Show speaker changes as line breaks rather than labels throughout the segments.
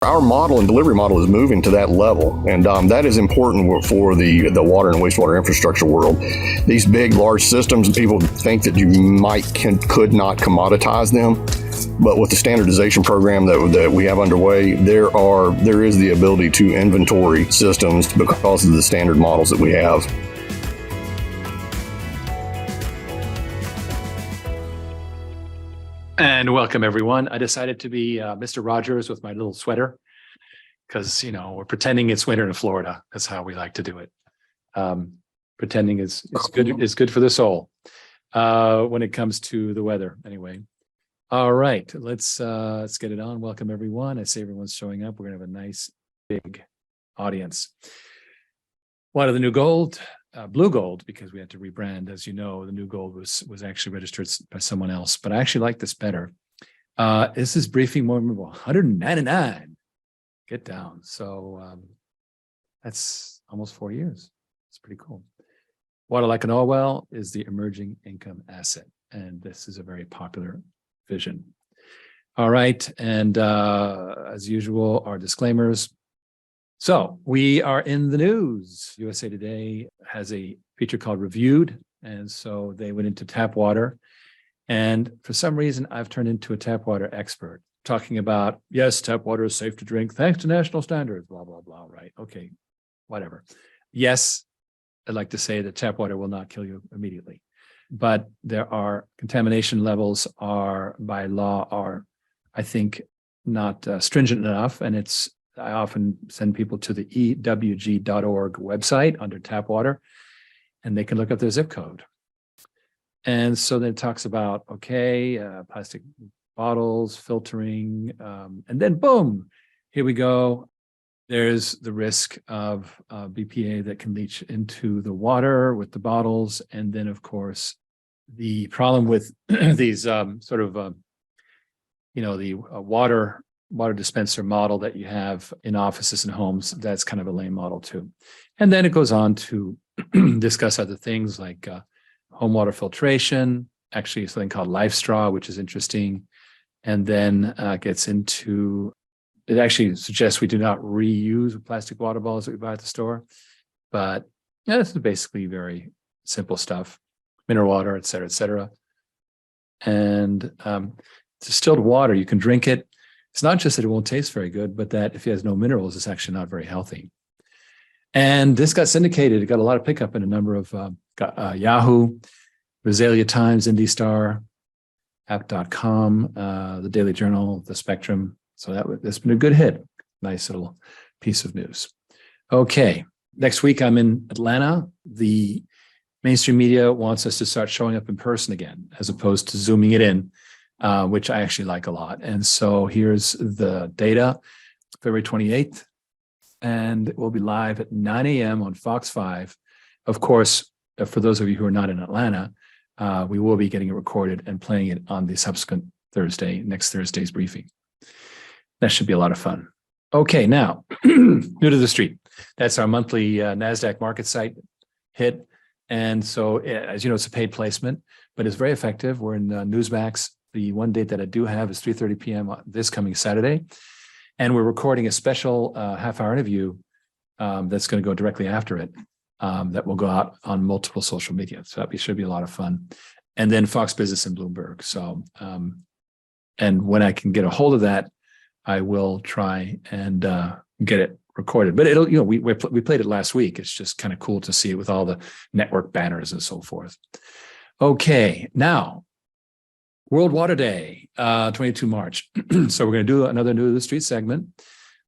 Our model and delivery model is moving to that level, and that is important for the water and wastewater infrastructure world. These big, large systems, people think that you could not commoditize them, but with the standardization program that we have underway, there is the ability to inventory systems because of the standard models that we have.
And welcome, everyone. I decided to be Mr. Rogers with my little sweater because, we're pretending it's winter in Florida. That's how we like to do it. Pretending is good for the soul when it comes to the weather. Anyway, all right, let's get it on. Welcome, everyone. I see everyone's showing up. We're going to have a nice, big audience. What are the new gold? Blue gold, because we had to rebrand. As you know, the new gold was actually registered by someone else, but I actually like this better. This is briefing more memorable. 199. Get down. So that's almost 4 years. It's pretty cool. Water like an oil well is the emerging income asset, and this is a very popular vision. All right, and as usual, our disclaimers. So we are in the news. USA Today has a feature called Reviewed. And so they went into tap water. And for some reason, I've turned into a tap water expert, talking about, yes, tap water is safe to drink thanks to national standards, blah, blah, blah, right? Okay, whatever. Yes, I'd like to say that tap water will not kill you immediately. But there are contamination levels by law, I think, not stringent enough. And I often send people to the ewg.org website under tap water, and they can look up their zip code. And so then it talks about, plastic bottles, filtering, and then boom, here we go. There's the risk of BPA that can leach into the water with the bottles. And then, of course, the problem with these the water dispenser model that you have in offices and homes, that's kind of a lame model too. And then it goes on to discuss other things like home water filtration, actually something called Life Straw, which is interesting. And then it actually suggests we do not reuse plastic water bottles that we buy at the store. But this is basically very simple stuff, mineral water, et cetera, et cetera. And distilled water, you can drink it. It's not just that it won't taste very good, but that if it has no minerals, it's actually not very healthy. And this got syndicated. It got a lot of pickup in a number of Yahoo, Rosalia Times, IndyStar, App.com, the Daily Journal, the Spectrum. So that's been a good hit. Nice little piece of news. Okay, next week I'm in Atlanta. The mainstream media wants us to start showing up in person again, as opposed to zooming it in. Which I actually like a lot. And so here's the data, February 28th, and we'll be live at 9 a.m. on Fox 5. Of course, for those of you who are not in Atlanta, we will be getting it recorded and playing it on the subsequent next Thursday's briefing. That should be a lot of fun. Okay, now, New to the Street. That's our monthly NASDAQ market site hit. And so, as you know, it's a paid placement, but it's very effective. We're in Newsmax. The one date that I do have is 3:30 p.m. this coming Saturday. And we're recording a special half-hour interview that's going to go directly after it that will go out on multiple social media. So that should be a lot of fun. And then Fox Business and Bloomberg. So, and when I can get a hold of that, I will try and get it recorded. But it'll, we played it last week. It's just kind of cool to see it with all the network banners and so forth. Okay, now, World Water Day, 22 March. So we're going to do another New to the Street segment.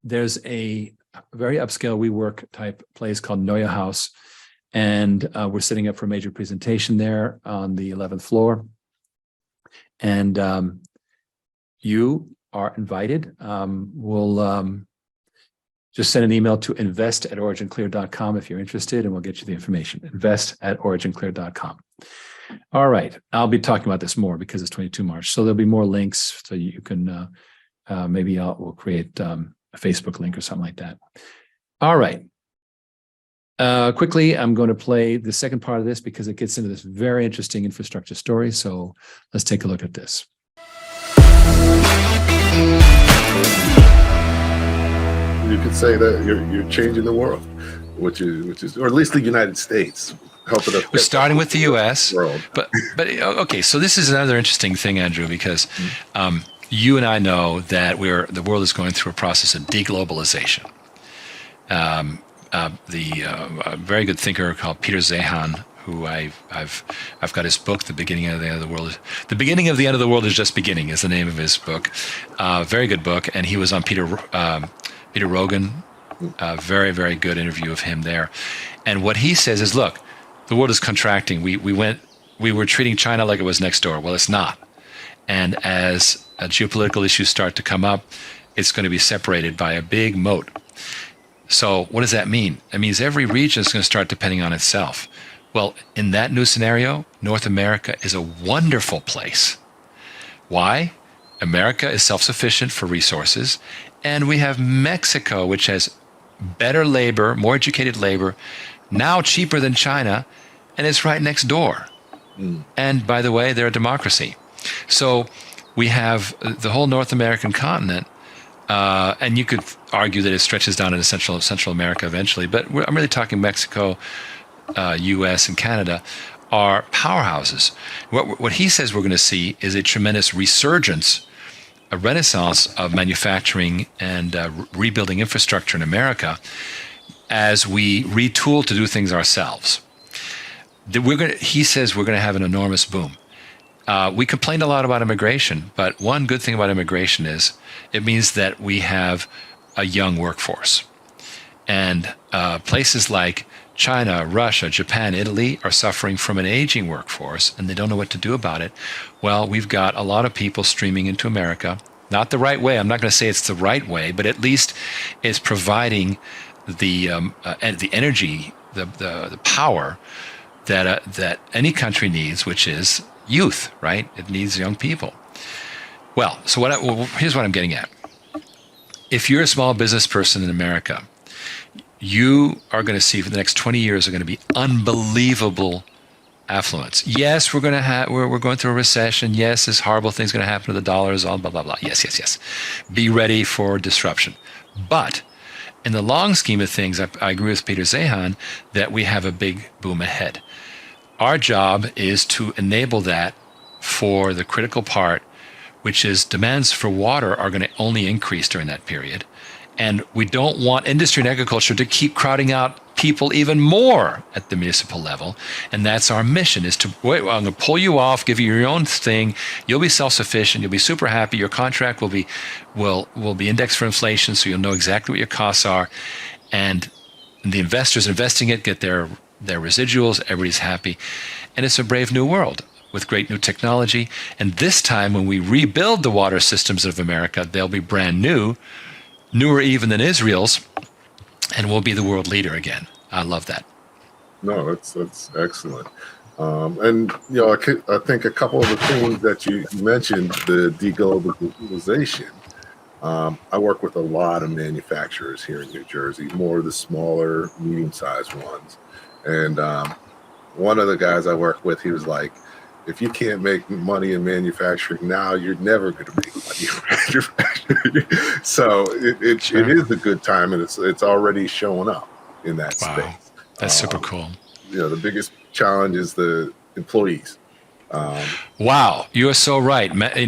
There's a very upscale WeWork type place called Noya House, and we're setting up for a major presentation there on the 11th floor. And you are invited. We'll just send an email to invest@originclear.com if you're interested, and we'll get you the information. Invest@originclear.com. All right. I'll be talking about this more because it's 22 March. So there'll be more links so you can, we'll create a Facebook link or something like that. All right. Quickly, I'm going to play the second part of this because it gets into this very interesting infrastructure story. So let's take a look at this.
you could say that you're changing the world, which is, or at least the United States, helping us.
We're starting with the U.S.,
world.
but okay. So this is another interesting thing, Andrew, because you and I know that the world is going through a process of deglobalization. A very good thinker called Peter Zeihan, who I've got his book, The Beginning of the End of the World. The Beginning of the End of the World is Just Beginning is the name of his book. Very good book, and he was on Peter Rogan. Very, very good interview of him there. And what he says is, look, the world is contracting. We were treating China like it was next door. Well, it's not. And as geopolitical issues start to come up, it's going to be separated by a big moat. So what does that mean? It means every region is going to start depending on itself. Well, in that new scenario, North America is a wonderful place. Why? America is self-sufficient for resources, and we have Mexico, which has better labor, more educated labor, now cheaper than China, and it's right next door. And by the way, they're a democracy. So we have the whole North American continent, and you could argue that it stretches down into Central America eventually, but I'm really talking Mexico, U.S. and Canada are powerhouses. What he says we're going to see is a tremendous resurgence, a renaissance of manufacturing and rebuilding infrastructure in America as we retool to do things ourselves. He says we're going to have an enormous boom. We complained a lot about immigration, but one good thing about immigration is it means that we have a young workforce. And places like China, Russia, Japan, Italy are suffering from an aging workforce, and they don't know what to do about it. Well, we've got a lot of people streaming into America. Not the right way. I'm not going to say it's the right way, but at least it's providing the energy, the power that any country needs, which is youth, right? It needs young people. Well, so here's what I'm getting at. If you're a small business person in America, you are going to see for the next 20 years are going to be unbelievable affluence. Yes, we're going through a recession. Yes, this horrible thing's going to happen to the dollars, all blah, blah, blah. Yes. Be ready for disruption. But in the long scheme of things, I agree with Peter Zeihan that we have a big boom ahead. Our job is to enable that for the critical part, which is demands for water are going to only increase during that period. And we don't want industry and agriculture to keep crowding out people even more at the municipal level. And that's our mission, is to, wait, well, I'm going to pull you off, give you your own thing. You'll be self-sufficient. You'll be super happy. Your contract will be indexed for inflation, so you'll know exactly what your costs are. And the investors investing it get their residuals. Everybody's happy. And it's a brave new world with great new technology. And this time, when we rebuild the water systems of America, they'll be brand new, newer even than Israel's, and we'll be the world leader again. I love that.
No, that's excellent. And I think a couple of the things that you mentioned, the deglobalization. I work with a lot of manufacturers here in New Jersey, more of the smaller, medium-sized ones. And one of the guys I work with, he was like, if you can't make money in manufacturing now, you're never going to make money in manufacturing. So it is a good time, and it's already showing up in that space.
That's super cool.
The biggest challenge is the employees.
Wow, you are so right. Not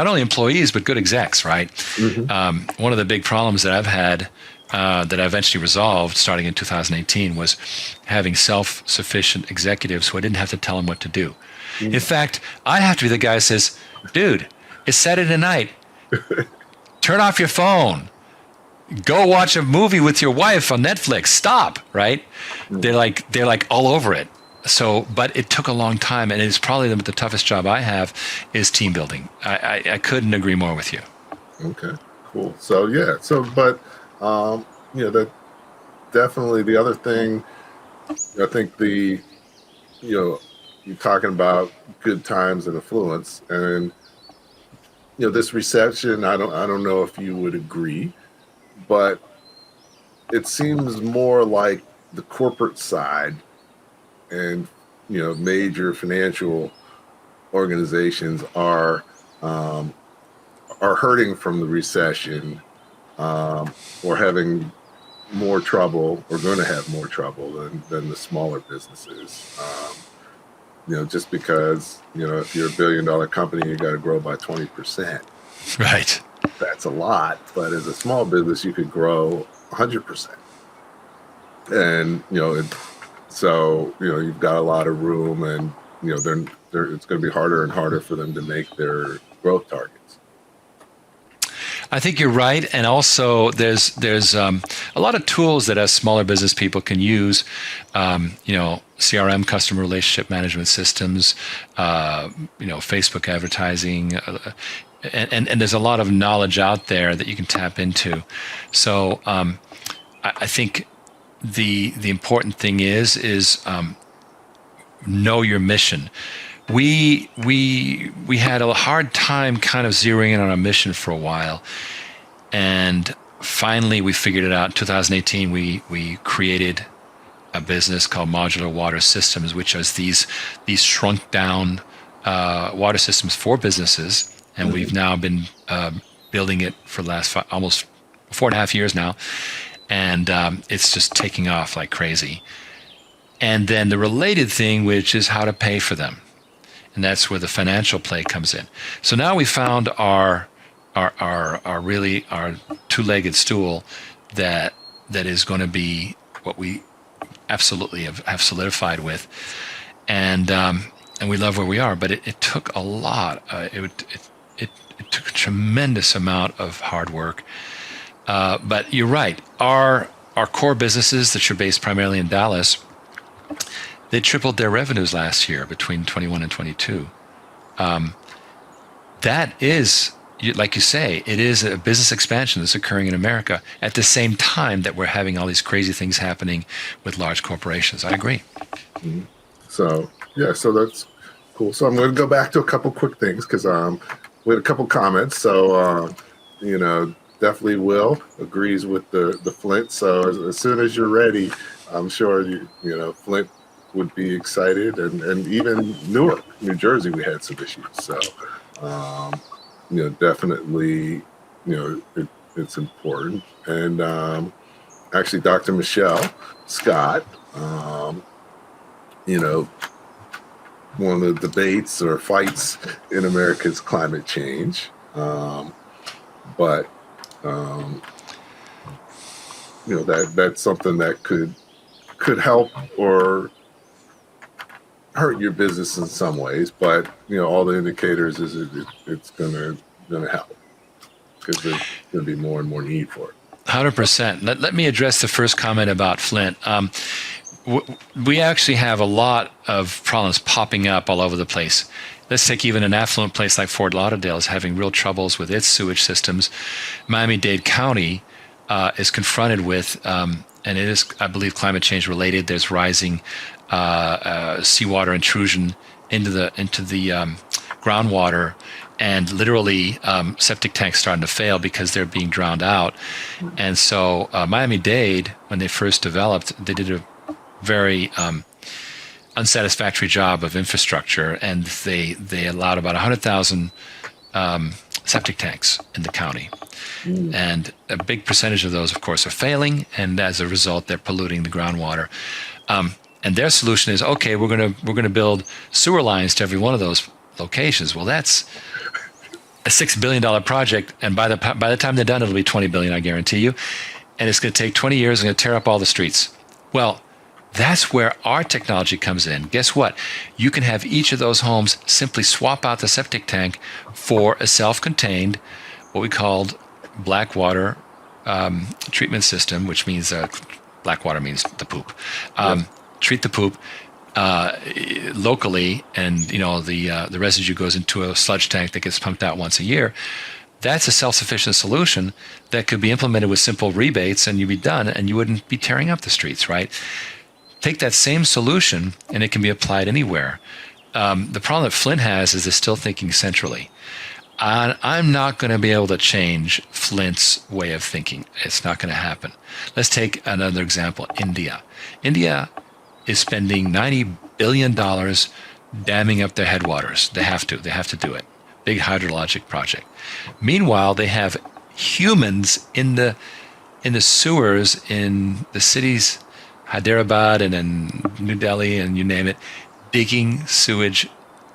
only employees, but good execs, right? Mm-hmm. One of the big problems that I've had that I eventually resolved starting in 2018 was having self-sufficient executives who I didn't have to tell them what to do. Mm-hmm. In fact, I have to be the guy who says, dude, it's Saturday night. Turn off your phone. Go watch a movie with your wife on Netflix. Stop, right? Mm-hmm. They're like all over it. So, but it took a long time, and it's probably the toughest job I have is team building. I couldn't agree more with you.
Okay, cool. So that definitely the other thing. I think you're talking about good times and affluence, and this recession. I don't know if you would agree, but it seems more like the corporate side and major financial organizations are hurting from the recession or having more trouble, or going to have more trouble than the smaller businesses. Just because, if you're $1 billion company, you got to grow by 20%.
Right.
That's a lot. But as a small business, you could grow 100%. And, so, you've got a lot of room, and, it's going to be harder and harder for them to make their growth targets.
I think you're right, and also there's a lot of tools that us smaller business people can use. CRM, customer relationship management systems, Facebook advertising, and there's a lot of knowledge out there that you can tap into. So I think the important thing is know your mission. We had a hard time kind of zeroing in on our mission for a while, and finally we figured it out. In 2018, we created a business called Modular Water Systems, which is these shrunk down water systems for businesses, and we've now been building it for the last almost 4.5 years now, and it's just taking off like crazy. And then the related thing, which is how to pay for them. And that's where the financial play comes in. So now we found our two-legged stool that is going to be what we absolutely have solidified with, and we love where we are. But it took a lot. It took a tremendous amount of hard work. But you're right. Our core businesses that are based primarily in Dallas, they tripled their revenues last year between 21 and 22. That is, like you say, it is a business expansion that's occurring in America at the same time that we're having all these crazy things happening with large corporations. I agree.
Mm-hmm. So that's cool. So I'm going to go back to a couple quick things because we had a couple comments. So, definitely Will agrees with the Flint. So as soon as you're ready, I'm sure Flint would be excited, and even Newark, New Jersey, we had some issues. So, definitely, it's important. And actually, Dr. Michelle Scott, one of the debates or fights in America is climate change, but that's something that could help or hurt your business in some ways, but all the indicators is it's gonna help because there's gonna be more and more need for it.
100%. Let me address the first comment about Flint. We actually have a lot of problems popping up all over the place. Let's take even an affluent place like Fort Lauderdale is having real troubles with its sewage systems. Miami-Dade County is confronted with, and it is, I believe, climate change related. There's rising seawater intrusion into the groundwater, and literally septic tanks starting to fail because they're being drowned out. And so Miami-Dade, when they first developed, they did a very unsatisfactory job of infrastructure, and they allowed about 100,000 septic tanks in the county. And a big percentage of those, of course, are failing, and as a result, they're polluting the groundwater. And their solution is, okay, we're gonna build sewer lines to every one of those locations. Well, that's a $6 billion project, and by the time they're done, it'll be $20 billion, I guarantee you. And it's going to take 20 years and going to tear up all the streets. Well, that's where our technology comes in. Guess what? You can have each of those homes simply swap out the septic tank for a self-contained, what we called black water treatment system, which means black water means the poop. Treat the poop locally, and the residue goes into a sludge tank that gets pumped out once a year. That's a self-sufficient solution that could be implemented with simple rebates, and you'd be done, and you wouldn't be tearing up the streets, right? Take that same solution, and it can be applied anywhere. The problem that Flint has is they're still thinking centrally. I'm not going to be able to change Flint's way of thinking. It's not going to happen. Let's take another example, India. India is spending $90 billion damming up their headwaters. They have to do it. Big hydrologic project. Meanwhile, they have humans in the sewers in the cities, Hyderabad and in New Delhi and you name it, digging sewage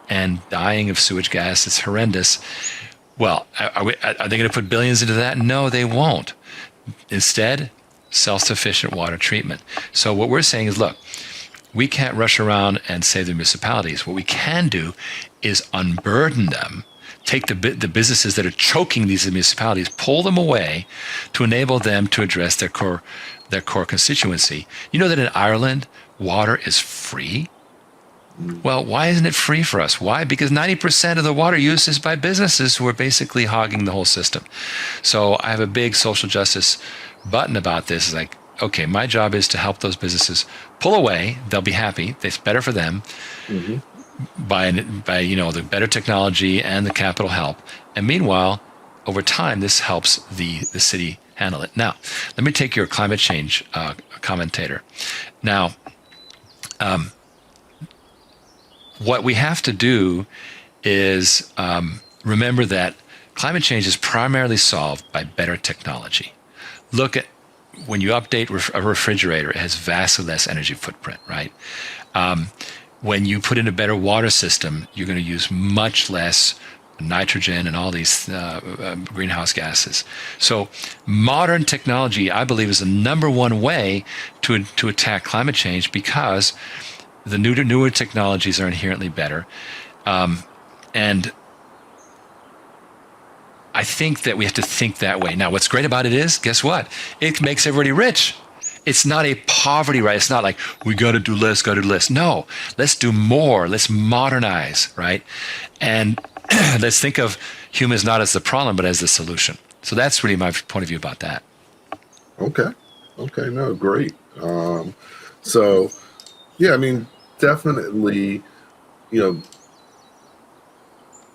and dying of sewage gas. It's horrendous. Well, are they going to put billions into that? No, they won't. Instead, self-sufficient water treatment. So what we're saying is, look, we can't rush around and save the municipalities. What we can do is unburden them, take the businesses that are choking these municipalities, pull them away to enable them to address their core constituency. You know that in Ireland, water is free? Well, why isn't it free for us? Why? Because 90% of the water use is by businesses who are basically hogging the whole system. So I have a big social justice button about this. It's like, okay, my job is to help those businesses pull away. They'll be happy. It's better for them by the better technology and the capital help. And meanwhile, over time, this helps the city handle it. Now, let me take your climate change commentator. Now, what we have to do is remember that climate change is primarily solved by better technology. Look at when you update a refrigerator, it has vastly less energy footprint, right? When you put in a better water system, you're going to use much less nitrogen and all these greenhouse gases. So modern technology, I believe, is the number one way to attack climate change because the newer technologies are inherently better. And I think that we have to think that way. Now, what's great about it is, guess what? It makes everybody rich. It's not a poverty, right? It's not like, we got to do less, No, let's do more. Let's modernize, right? And let's think of humans not as the problem, but as the solution. So that's really my point of view about that.
Okay. No, great. So, yeah, I mean, definitely,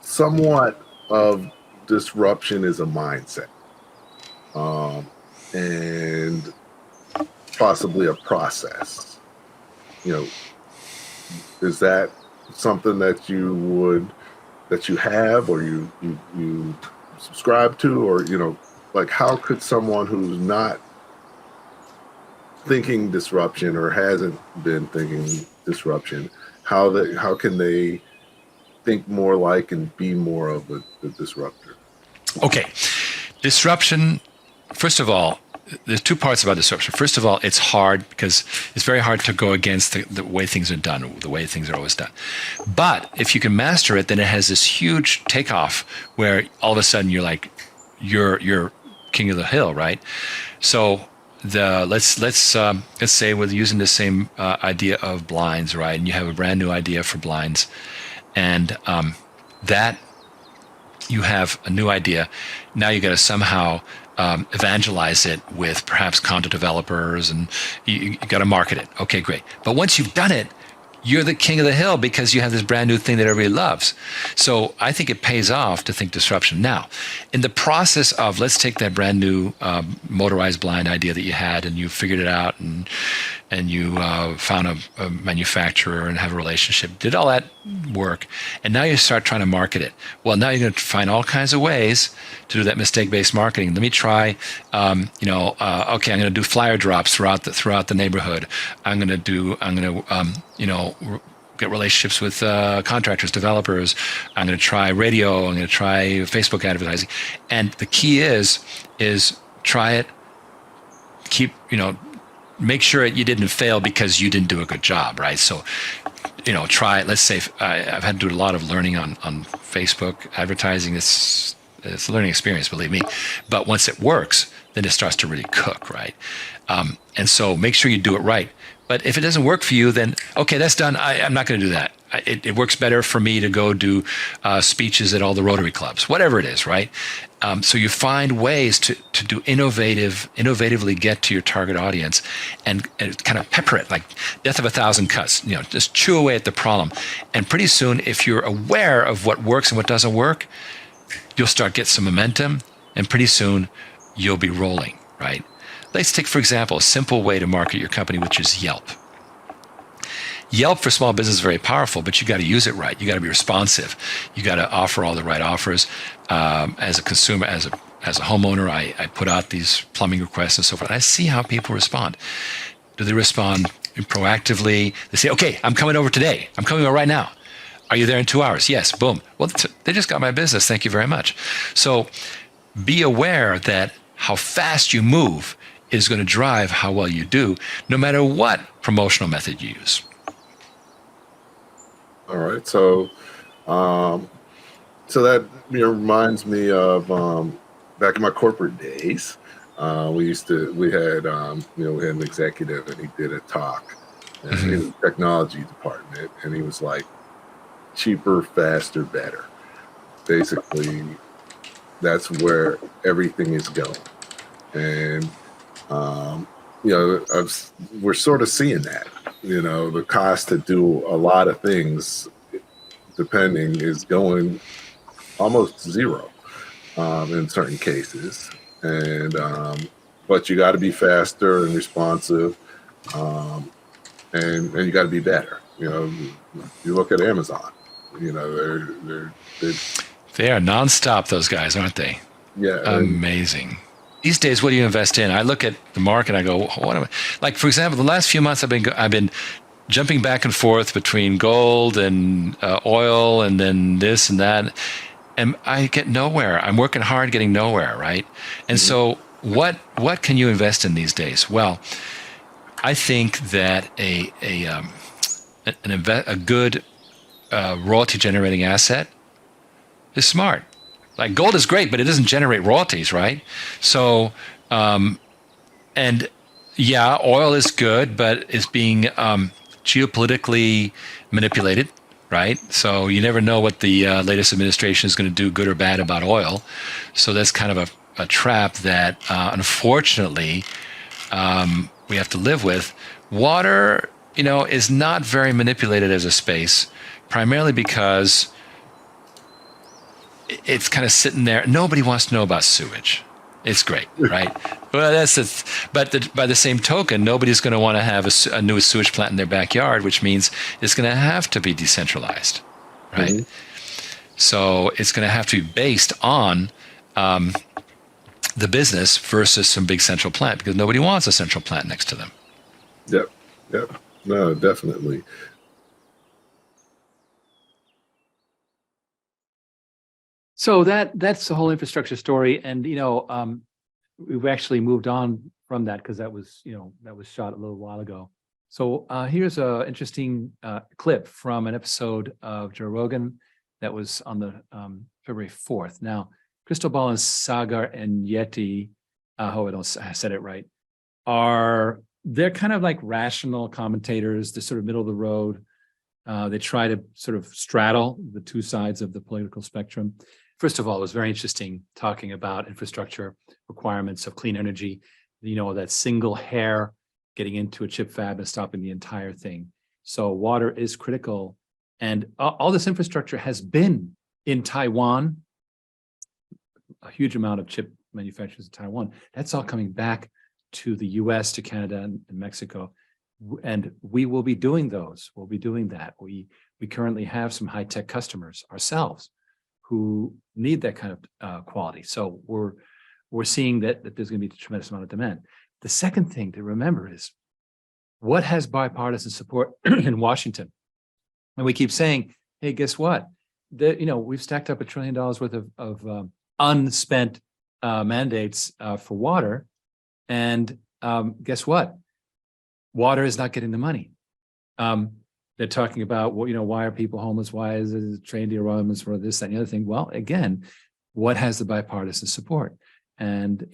somewhat of disruption is a mindset, and possibly a process. Is that something that you have, or you subscribe to, or like how could someone who's not thinking disruption or hasn't been thinking disruption, how can they think more like and be more of a disruptor?
Okay. Disruption, first of all, there's two parts about disruption. First of all, it's hard because it's very hard to go against the way things are done, the way things are always done. But if you can master it, then it has this huge takeoff where all of a sudden you're like, you're king of the hill, right? So let's say we're using the same idea of blinds, right? And you have a brand new idea for blinds, and that you have a new idea. Now you got to somehow evangelize it with perhaps condo developers, and you got to market it. Okay, great. But once you've done it, you're the king of the hill because you have this brand new thing that everybody loves. So I think it pays off to think disruption. Now, in the process of, let's take that brand new motorized blind idea that you had, and you figured it out, and you found a manufacturer and have a relationship, did all that work, and now you start trying to market it. Well, now you're going to find all kinds of ways to do that mistake-based marketing. Let me try, okay, I'm going to do flyer drops throughout the neighborhood. I'm going to get relationships with contractors, developers. I'm going to try radio. I'm going to try Facebook advertising. And the key is try it. Make sure you didn't fail because you didn't do a good job, right? So, try it. Let's say I've had to do a lot of learning on Facebook advertising. It's a learning experience, believe me. But once it works, then it starts to really cook, right? And so make sure you do it right. But if it doesn't work for you, then, okay, that's done. I'm not going to do that. It works better for me to go do speeches at all the Rotary clubs, whatever it is, right? So you find ways to innovatively get to your target audience and kind of pepper it like death of a thousand cuts. Just chew away at the problem. And pretty soon, if you're aware of what works and what doesn't work, you'll start get some momentum, and pretty soon you'll be rolling, right? Let's take, for example, a simple way to market your company, which is Yelp. Yelp for small business is very powerful, but you got to use it right. You got to be responsive. You got to offer all the right offers. As a consumer, as as a homeowner, I put out these plumbing requests and so forth. I see how people respond. Do they respond proactively? They say, okay, I'm coming over today. I'm coming over right now. Are you there in 2 hours? Yes, boom. Well, they just got my business. Thank you very much. So be aware that how fast you move is going to drive how well you do, no matter what promotional method you use.
All right. So, so that reminds me of back in my corporate days. We had an executive, and he did a talk in the technology department, and he was like, cheaper, faster, better. Basically, that's where everything is going. And, we're sort of seeing that, the cost to do a lot of things, depending, is going almost zero in certain cases. And, but you got to be faster and responsive, and you got to be better. You look at Amazon. They are
nonstop, those guys, aren't they?
Yeah,
amazing. These days, what do you invest in? I look at the market and I go, what am I? Like, for example, the last few months I've been jumping back and forth between gold and oil, and then this and that, and I get nowhere. I'm working hard, getting nowhere, right? And so, what can you invest in these days? Well, I think that a good royalty generating asset is smart. Like, gold is great, but it doesn't generate royalties, right? So, and yeah, oil is good, but it's being geopolitically manipulated, right? So you never know what the latest administration is going to do, good or bad, about oil. So that's kind of a trap that unfortunately we have to live with. Water, is not very manipulated as a space, primarily because it's kind of sitting there. Nobody wants to know about sewage. It's great, right? Well, by the same token, nobody's going to want to have a new sewage plant in their backyard, which means it's going to have to be decentralized, right? Mm-hmm. So it's going to have to be based on the business versus some big central plant, because nobody wants a central plant next to them.
Yep. No, definitely.
So that's the whole infrastructure story, and we've actually moved on from that because that was shot a little while ago. So here's a interesting clip from an episode of Joe Rogan that was on the February 4th. Now, Crystal Ball and Sagar and Yeti, I hope I said it right, they're kind of like rational commentators. They're sort of middle of the road. They try to sort of straddle the two sides of the political spectrum. First of all, it was very interesting talking about infrastructure requirements of clean energy, that single hair getting into a chip fab and stopping the entire thing. So water is critical. And all this infrastructure has been in Taiwan, a huge amount of chip manufacturers in Taiwan. That's all coming back to the US, to Canada and Mexico. And we will be doing those. We'll be doing that. We currently have some high-tech customers ourselves who need that kind of quality. So we're seeing that there's going to be a tremendous amount of demand. The second thing to remember is what has bipartisan support in Washington. And we keep saying, hey, guess what? We've stacked up $1 trillion worth of unspent mandates for water. And guess what? Water is not getting the money. They're talking about, why are people homeless? Why is it train derailments for this, that, and the other thing? Well, again, what has the bipartisan support? And,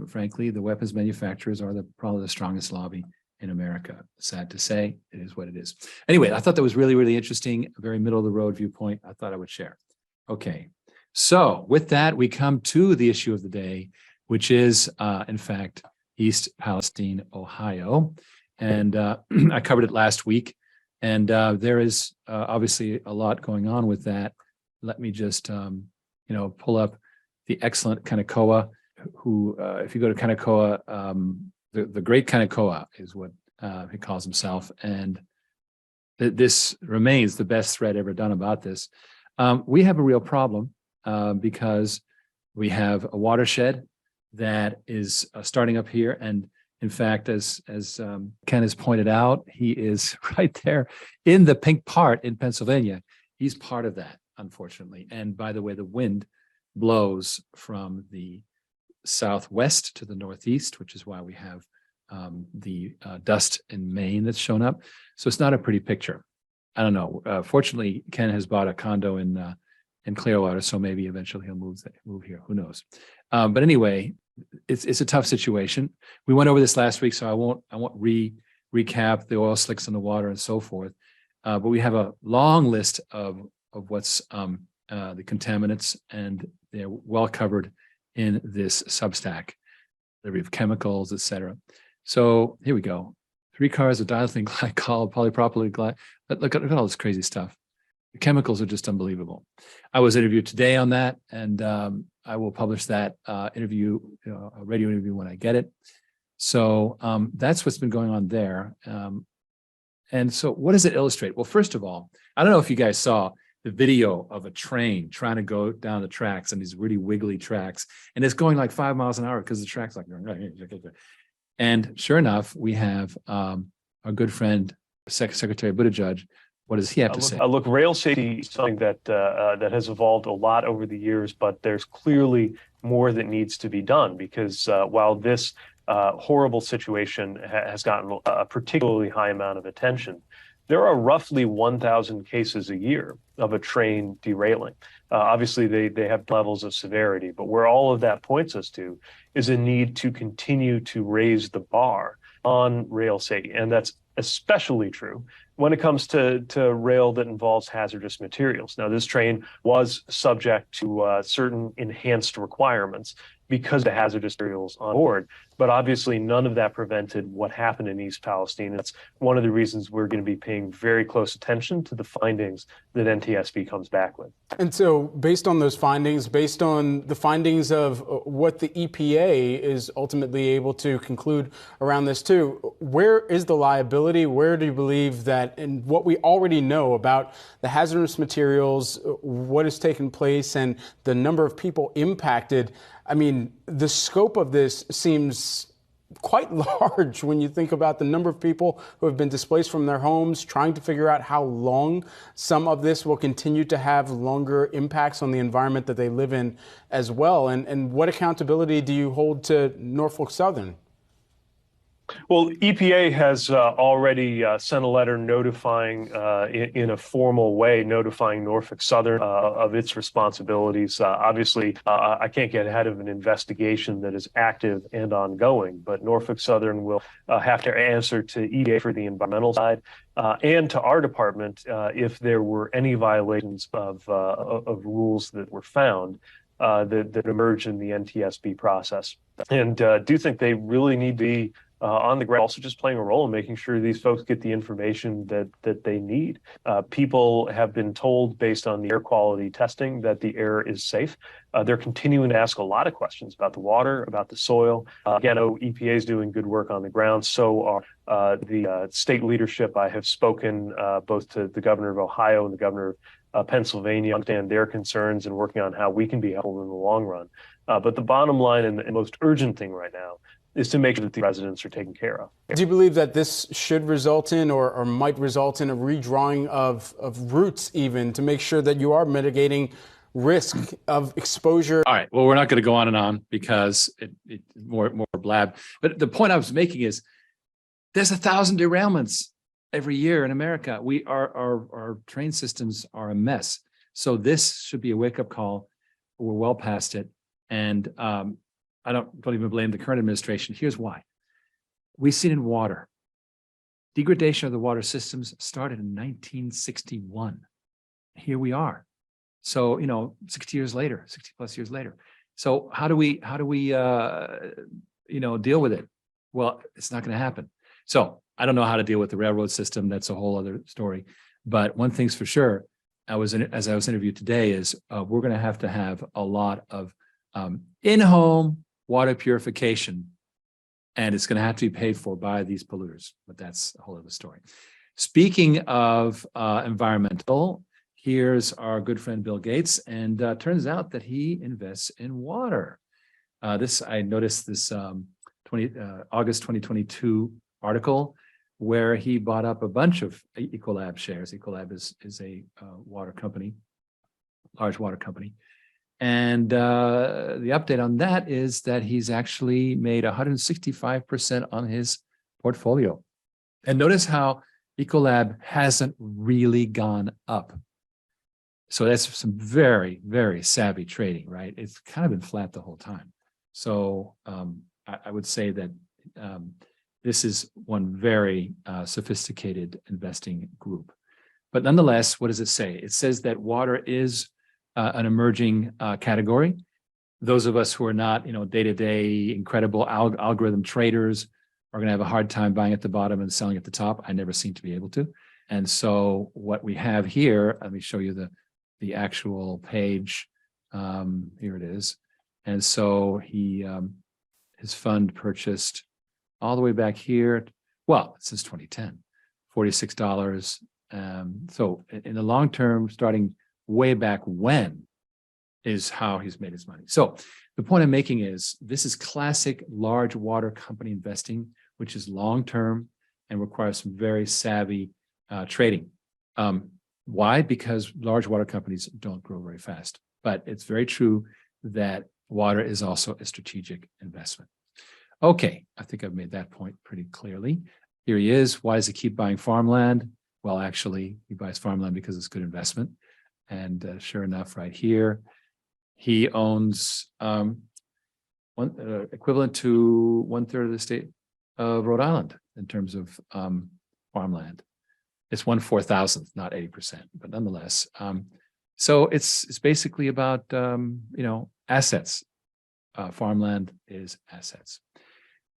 frankly, the weapons manufacturers are probably the strongest lobby in America. Sad to say, it is what it is. Anyway, I thought that was really, really interesting, a very middle of the road viewpoint I thought I would share. Okay, so with that, we come to the issue of the day, which is, in fact, East Palestine, Ohio. And I covered it last week. And there is obviously a lot going on with that. Let me just, pull up the excellent Kanekoa, who, if you go to Kanekoa, the great Kanekoa is what he calls himself. And this remains the best thread ever done about this. We have a real problem because We have a watershed that is starting up here. And in fact, as Ken has pointed out, he is right there in the pink part in Pennsylvania. He's part of that, unfortunately. And by the way, the wind blows from the southwest to the northeast, which is why we have the dust in Maine that's shown up. So it's not a pretty picture. I don't know. Fortunately, Ken has bought a condo in Clearwater, so maybe eventually he'll move here. Who knows? But anyway, it's a tough situation. We went over this last week, so I won't recap the oil slicks in the water and so forth. But we have a long list of what's the contaminants, and they're well covered in this Substack. We have chemicals, etc. So here we go. 3 cars of diethylene glycol, polypropylene glycol. Look at all this crazy stuff. The chemicals are just unbelievable. I was interviewed today on that, and I will publish that interview, a radio interview when I get it. So that's what's been going on there. And so what does it illustrate? Well, first of all, I don't know if you guys saw the video of a train trying to go down the tracks and these really wiggly tracks, and it's going like 5 miles an hour because the track's like, and sure enough, we have our good friend, Secretary Buttigieg. What does he have to say?
Look, rail safety is something that that has evolved a lot over the years, but there's clearly more that needs to be done because while this horrible situation has gotten a particularly high amount of attention, there are roughly 1,000 cases a year of a train derailing. Obviously, they have levels of severity, but where all of that points us to is a need to continue to raise the bar on rail safety. And that's especially true when it comes to rail that involves hazardous materials. Now, this train was subject to certain enhanced requirements because of the hazardous materials on board. But obviously, none of that prevented what happened in East Palestine. And that's one of the reasons we're going to be paying very close attention to the findings that NTSB comes back with.
And so based on those findings, based on the findings of what the EPA is ultimately able to conclude around this too, where is the liability? Where do you believe that, and what we already know about the hazardous materials, what has taken place, and the number of people impacted? I mean, the scope of this seems quite large when you think about the number of people who have been displaced from their homes, trying to figure out how long some of this will continue to have longer impacts on the environment that they live in as well. And what accountability do you hold to Norfolk Southern?
Well, EPA has already sent a letter notifying, in a formal way, notifying Norfolk Southern of its responsibilities. Obviously, I can't get ahead of an investigation that is active and ongoing, but Norfolk Southern will have to answer to EPA for the environmental side and to our department if there were any violations of rules that were found that emerged in the NTSB process. And do think they really need to be on the ground, also just playing a role in making sure these folks get the information that they need. People have been told based on the air quality testing that the air is safe. They're continuing to ask a lot of questions about the water, about the soil. Again, EPA is doing good work on the ground. So are the state leadership. I have spoken both to the governor of Ohio and the governor of Pennsylvania, understand their concerns and working on how we can be helpful in the long run. But the bottom line and the most urgent thing right now is to make sure that the residents are taken care of.
Do you believe that this should result in or might result in a redrawing of routes even to make sure that you are mitigating risk of exposure?
All right. Well, we're not going to go on and on because it more blab. But the point I was making is there's 1,000 derailments every year in America. Our train systems are a mess. So this should be a wake-up call. We're well past it. And I don't even blame the current administration. Here's why. We've seen in water. Degradation of the water systems started in 1961. Here we are. So, 60 years later, 60 plus years later. So how do we deal with it? Well, it's not going to happen. So I don't know how to deal with the railroad system. That's a whole other story. But one thing's for sure, as I was interviewed today, is we're going to have a lot of in-home water purification, and it's going to have to be paid for by these polluters. But that's a whole other story. Speaking of environmental, here's our good friend Bill Gates, and turns out that he invests in water. I noticed this August 2022 article where he bought up a bunch of Ecolab shares. Ecolab is a water company, large water company. And the update on that is that he's actually made 165% on his portfolio. And notice how Ecolab hasn't really gone up. So that's some very, very savvy trading, right? It's kind of been flat the whole time. So I would say that this is one very sophisticated investing group. But nonetheless, what does it say? It says that water is an emerging category. Those of us who are not, day-to-day incredible algorithm traders are going to have a hard time buying at the bottom and selling at the top. I never seem to be able to. And so what we have here, let me show you the actual page. Here it is. And so his fund purchased all the way back here. Well, since 2010, $46. So in the long term, starting way back when is how he's made his money. So the point I'm making is this is classic large water company investing, which is long-term and requires some very savvy trading. Why? Because large water companies don't grow very fast. But it's very true that water is also a strategic investment. Okay, I think I've made that point pretty clearly. Here he is. Why does he keep buying farmland? Well, actually, he buys farmland because it's good investment. And sure enough, right here, he owns equivalent to 1/3 of the state of Rhode Island in terms of farmland. It's 1/4000th, not 80%, but nonetheless. So it's basically about assets. Farmland is assets.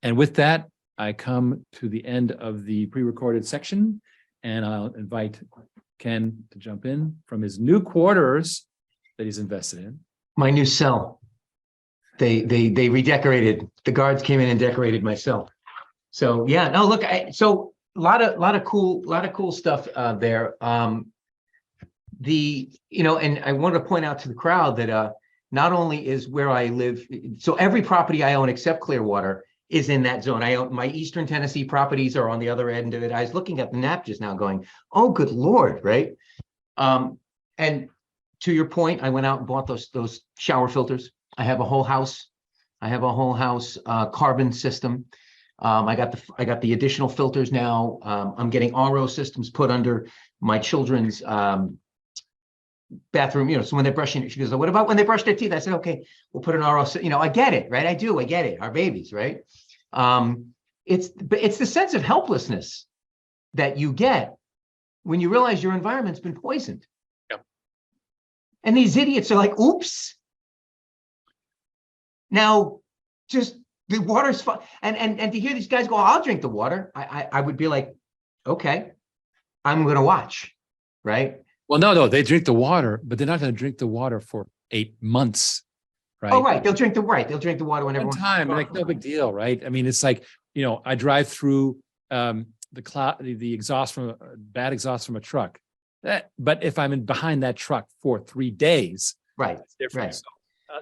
And with that, I come to the end of the pre-recorded section, and I'll invite Ken to jump in from his new quarters that he's invested in.
My new cell. They redecorated. The guards came in and decorated my cell. So yeah, no, look, so a lot of cool stuff there. And I want to point out to the crowd that not only is where I live, so every property I own except Clearwater is in that zone. I own my Eastern Tennessee properties are on the other end of it. I was looking at the map just now going, oh, good Lord, right? And to your point, I went out and bought those shower filters. I have a whole house. Carbon system. I got the additional filters now. I'm getting RO systems put under my children's bathroom, so when they're brushing, she goes, what about when they brush their teeth? I said, okay, we'll put an RO, I get it, right? I get it, our babies, right? It's the sense of helplessness that you get when you realize your environment's been poisoned.
Yep.
And these idiots are like, oops. Now, just the water's fine. And to hear these guys go, I'll drink the water. I would be like, okay, I'm going to watch, right?
Well, no, they drink the water, but they're not going to drink the water for 8 months, right?
Oh, right. They'll drink the water whenever.
One time, like no big deal, right? I mean, it's like, I drive through the exhaust from bad exhaust from a truck. But if I'm behind that truck for 3 days,
right,
it's different.
right.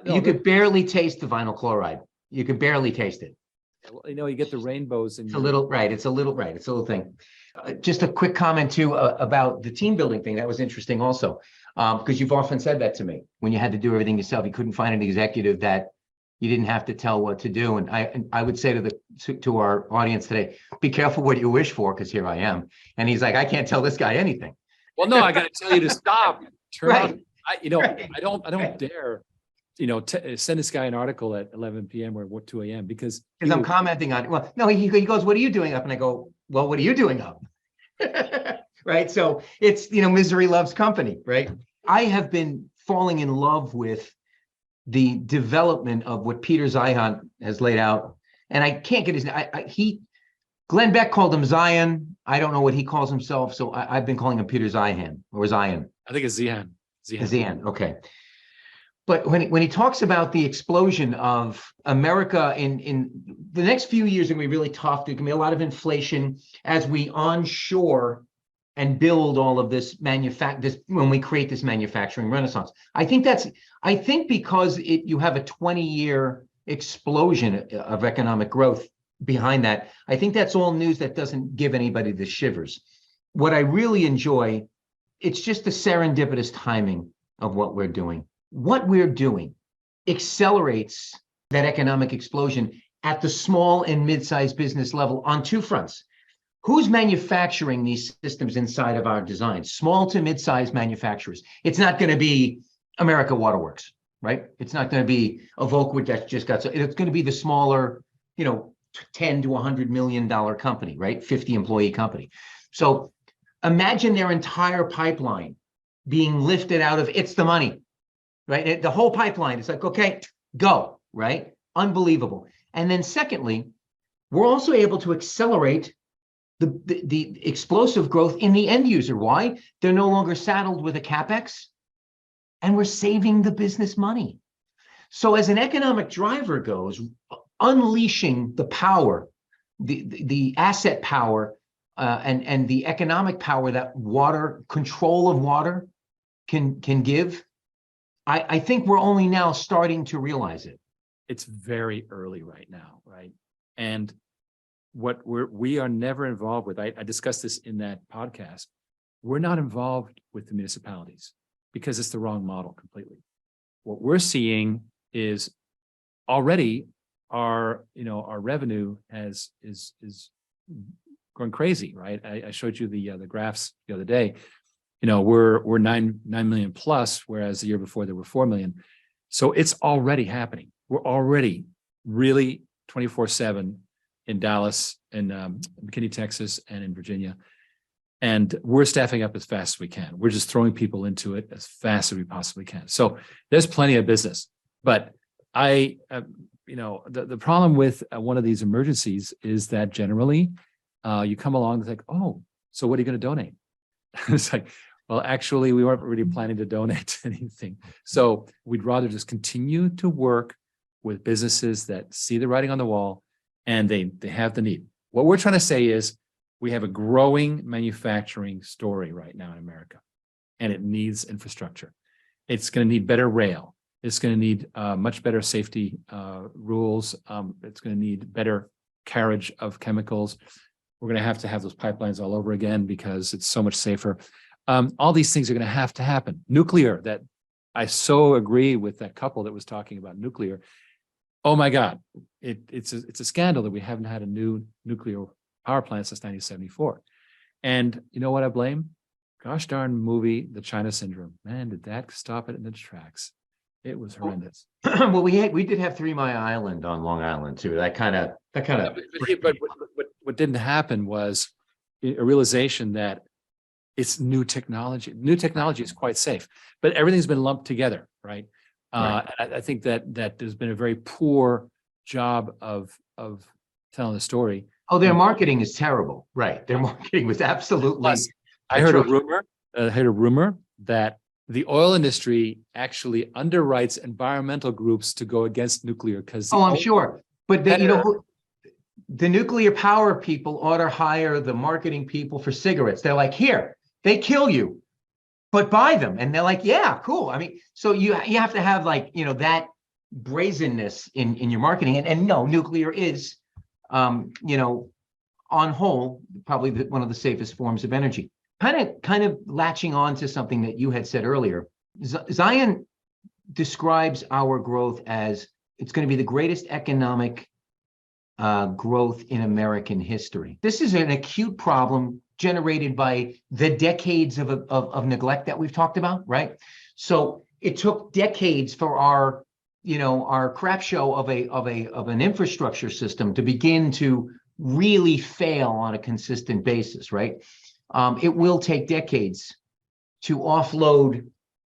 So,
you could barely taste the vinyl chloride. You could barely taste it.
Well, you get the rainbows and
it's a little thing. Just a quick comment too about the team building thing. That was interesting also, because you've often said that to me when you had to do everything yourself. You couldn't find an executive that you didn't have to tell what to do. And I would say to our audience today, be careful what you wish for, because here I am. And he's like, I can't tell this guy anything.
Well, no, I got to tell you to stop. Turn
right.
on. I don't dare. Send this guy an article at 11 p.m. or 2 a.m. because
I'm commenting on it. Well, no, he goes, what are you doing up? And I go, well, what are you doing up? Right. So it's, misery loves company, right? I have been falling in love with the development of what Peter Zeihan has laid out. And I can't get his name. Glenn Beck called him Zion. I don't know what he calls himself. So I've been calling him Peter Zeihan or Zion.
I think it's Zihan.
Zihan. Okay. But when he talks about the explosion of America in the next few years, are going to be really tough. There's going to be a lot of inflation as we onshore and build all of this when we create this manufacturing renaissance. I think because you have a 20-year explosion of economic growth behind that, I think that's all news that doesn't give anybody the shivers. What I really enjoy, it's just the serendipitous timing of what we're doing. What we're doing accelerates that economic explosion at the small and mid-sized business level on two fronts. Who's manufacturing these systems inside of our designs? Small to mid-sized manufacturers. It's not going to be America Waterworks, right? It's not going to be Evoquid that just got, it's going to be the smaller, 10 to $100 million company, right? 50 employee company. So imagine their entire pipeline being lifted out of, it's the money, right? The whole pipeline, it's like, okay, go, right? Unbelievable. And then secondly, we're also able to accelerate the explosive growth in the end user. Why? They're no longer saddled with a CapEx, and we're saving the business money. So as an economic driver goes, unleashing the power, the asset power, and the economic power that control of water can give, I think we're only now starting to realize it.
It's very early right now, right? And what we are never involved with, I discussed this in that podcast, we're not involved with the municipalities because it's the wrong model completely. What we're seeing is already our revenue is going crazy, right? I showed you the graphs the other day. We're 9 million plus, whereas the year before there were 4 million. So it's already happening. We're already really 24/7 in Dallas and McKinney, Texas, and in Virginia. And we're staffing up as fast as we can. We're just throwing people into it as fast as we possibly can. So there's plenty of business. But the problem with one of these emergencies is that generally you come along and think, oh, so what are you going to donate? It's like, well, actually, we weren't really planning to donate anything. So we'd rather just continue to work with businesses that see the writing on the wall and they have the need. What we're trying to say is we have a growing manufacturing story right now in America, and it needs infrastructure. It's going to need better rail. It's going to need much better safety rules. It's going to need better carriage of chemicals. We're going to have those pipelines all over again because it's so much safer. All these things are going to happen. Nuclear, that I so agree with that couple that was talking about nuclear. Oh my God, it's a scandal that we haven't had a new nuclear power plant since 1974. And you know what I blame? Gosh darn movie, The China Syndrome. Man, did that stop it in its tracks? It was horrendous.
Well, we did have 3 Mile Island on Long Island too. That kind of.
But what didn't happen was a realization that it's new technology. New technology is quite safe, but everything's been lumped together, right? Right. I think that there's been a very poor job of telling the story.
Oh, their marketing is terrible, right? Their marketing was absolutely.
Plus, I heard a rumor that the oil industry actually underwrites environmental groups to go against nuclear because.
Oh, I'm sure, but the nuclear power people ought to hire the marketing people for cigarettes. They're like, here, they kill you, but buy them. And they're like, yeah, cool. I mean, so you have to have that brazenness in your marketing. And no, nuclear is, on whole, probably one of the safest forms of energy. Kind of latching on to something that you had said earlier, Zion describes our growth as it's going to be the greatest economic growth in American history. This is an acute problem generated by the decades of neglect that we've talked about, right? So it took decades for our crap show of an infrastructure system to begin to really fail on a consistent basis, right? It will take decades to offload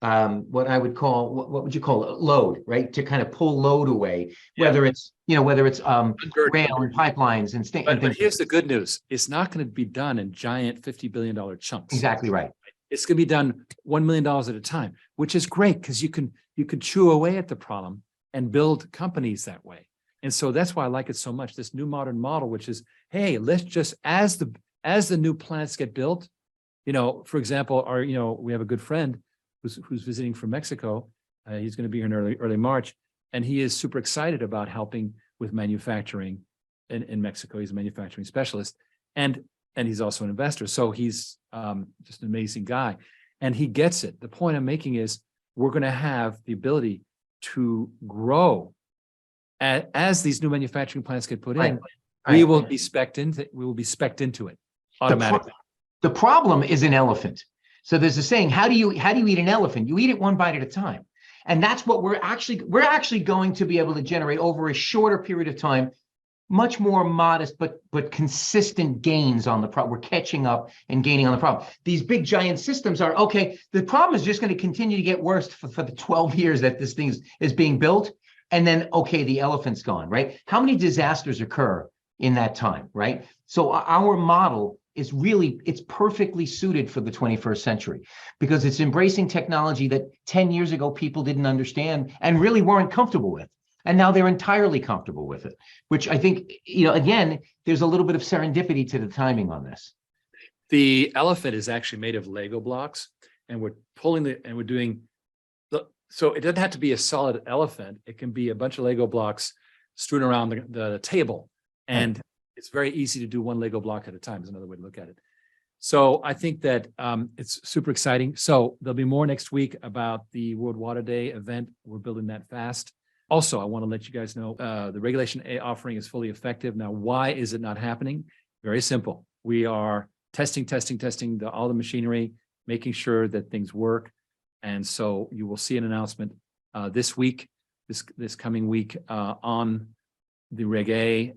what I would call, what would you call it? Load, right? To kind of pull load away, whether it's rail and pipelines and things.
But here's the good news. It's not going to be done in giant $50 billion chunks.
Exactly right.
It's going to be done $1 million at a time, which is great because you can chew away at the problem and build companies that way. And so that's why I like it so much, this new modern model, which is, hey, let's just, as the new plants get built, For example, we have a good friend who's visiting from Mexico. He's going to be here in early March, and he is super excited about helping with manufacturing in Mexico. He's a manufacturing specialist, and he's also an investor. So he's just an amazing guy, and he gets it. The point I'm making is we're going to have the ability to grow as these new manufacturing plants get put in. We will be specced into it automatically.
The problem is an elephant. So there's a saying, how do you eat an elephant? You eat it one bite at a time. And that's what we're actually going to be able to generate over a shorter period of time, much more modest but consistent gains on the problem. We're catching up and gaining on the problem. These big giant systems are okay. The problem is just going to continue to get worse for the 12 years that this thing is being built. And then, okay, the elephant's gone, right? How many disasters occur in that time, right? So our model is it's perfectly suited for the 21st century because it's embracing technology that 10 years ago people didn't understand and really weren't comfortable with. And now they're entirely comfortable with it, which I think, again, there's a little bit of serendipity to the timing on this.
The elephant is actually made of Lego blocks, and we're doing so it doesn't have to be a solid elephant. It can be a bunch of Lego blocks strewn around the table. And it's very easy to do one Lego block at a time is another way to look at it. So I think that it's super exciting. So there'll be more next week about the World Water Day event. We're building that fast. Also, I want to let you guys know the Regulation A offering is fully effective. Now, why is it not happening? Very simple. We are testing all the machinery, making sure that things work. And so you will see an announcement this coming week on the Reg A.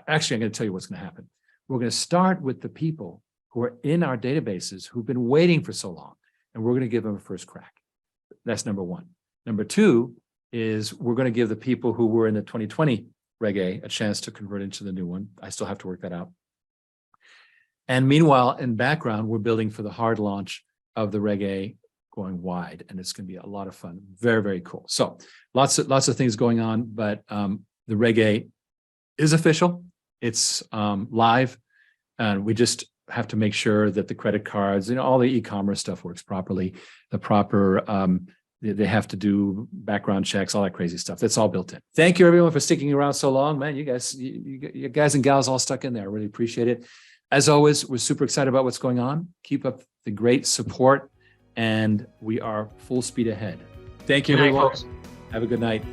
Actually, I'm going to tell you what's going to happen. We're going to start with the people who are in our databases who've been waiting for so long, and we're going to give them a first crack. That's number one. Number two is we're going to give the people who were in the 2020 Reg A a chance to convert into the new one. I still have to work that out. And meanwhile, in background, we're building for the hard launch of the Reg A going wide, and it's going to be a lot of fun. Very, very cool. So lots of things going on, but the Reg A is official. It's live, and we just have to make sure that the credit cards, all the e-commerce stuff works properly. The proper, they have to do background checks, all that crazy stuff. That's all built in. Thank you, everyone, for sticking around so long, man. You guys and gals all stuck in there. I really appreciate it. As always, we're super excited about what's going on. Keep up the great support, and we are full speed ahead. Thank you, everyone. Have a good night.